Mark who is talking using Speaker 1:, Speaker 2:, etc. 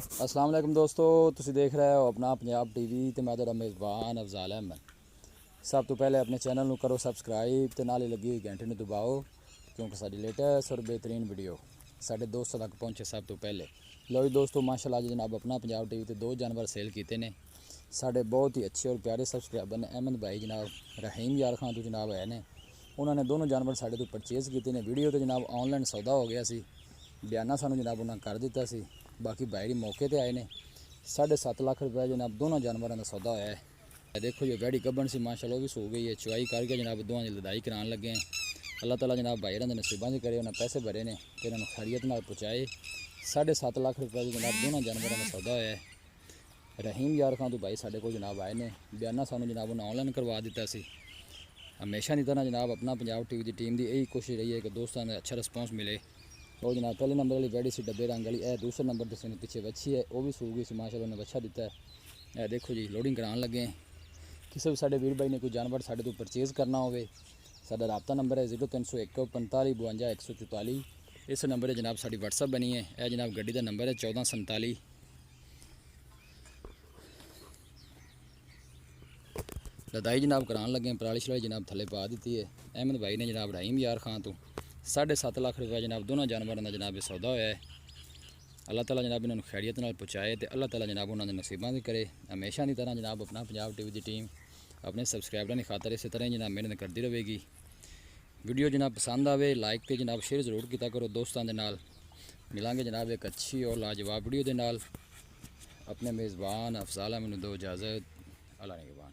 Speaker 1: अस्सलाम वालेकुम दोस्तों, तुसी देख रहे हो अपना पंजाब टीवी ते मैं तेरा मेज़बान अफजाल अहमद। सब तो पहले अपने चैनल ਨੂੰ करो सबसक्राइब ते नाल ही लगी हुई घंटे ਨੂੰ दबाओ क्योंकि साडी लेटेस्ट और बेहतरीन वीडियो साढ़े दोस्तों तक पहुँचे सब तो पहले। लो जी दोस्तों, माशाल्लाह जनाब अपना पंजाब टीवी ते 2 जानवर सेल किए ने। साढ़े बहुत ही अच्छे और प्यारे सबसक्राइबर ने अहमद भाई जनाब रहीम यार खान तो जनाब है ने। उन्होंने दोनों जानवर साढ़े तो परचेज़ किए ने। वीडियो तो जनाब ऑनलाइन सौदा हो गया सी, बयाना सानू जनाब उन्होंने कर दिता सी। बाकी भाई मौके पर आए ने। 7.5 लाख रुपये जनाब दोनों जानवरों का सौदा होया है। देखो जो वैडी कब्बन सी माशाल्लाह भी सो गई है, चुआई करके जनाब दोवां की लदाई करान लगे हैं। अल्लाह ताला जनाब भाई होरां दे नसीबां च करे, उन्हें पैसे भरे ने ते इन्हां नूं खैरियत नाल पहुँचाए। 7.5 लाख रुपये की जनाब दोनों जानवरों का सौदा होया है। रहीम यार खान तो भाई साढ़े को जनाब आए ने, बयाना सानू जनाब उन्हें ऑनलाइन करवा दिता सी। हमेशा की तरह जनाब अपना पंजाब टीवी की टीम की यही कोशिश रही है कि दोस्तों ने अच्छा रिस्पॉन्स मिले। और जनाब पहले नंबर वाली वैडी सी डब्बे रंग वाली, दूसरे नंबर से पीछे बच्ची है, वह भी सू गई सी माशाल्लाह, उन्हें बच्चा दिता है। देखो जी लोडिंग करान लगे हैं। किसी भी साढ़े वीर भाई ने कोई जानवर साढ़े तो परचेज़ करना हो, साडा राबता नंबर है 0301 45 52 144। इस नंबर जनाब साड़ी व्हाट्सअप बनी है। यह जनाब गड्डी का नंबर है 1447। लदाई जनाब करान लगे, पराली शराली जनाब थले पा दी है। अहमद भाई ने जनाब रहीम यार खान तो 7.5 लाख रुपये जनाब दोनों जानवरों का जनाब सौदा होया है। अल्लाह ताला जनाब इन्होंने खैरियत नाल पहुँचाए तो अल्लाह ताला जनाब उन्होंने नसीबां दी करे। हमेशा की तरह जनाब अपना पंजाब टीवी की टीम अपने सबसक्राइबरों की खातर इस तरह जनाब मेहनत करती रहेगी। वीडियो जनाब पसंद आवे लाइक तो जनाब शेयर जरूर किया करो दोस्तों के नाल। मिलांगे जनाब एक अच्छी और लाजवाब वीडियो के नाल। अपने मेज़बान अफजाल अहमद नूं दो इजाज़त। अल्लाह निगहबान।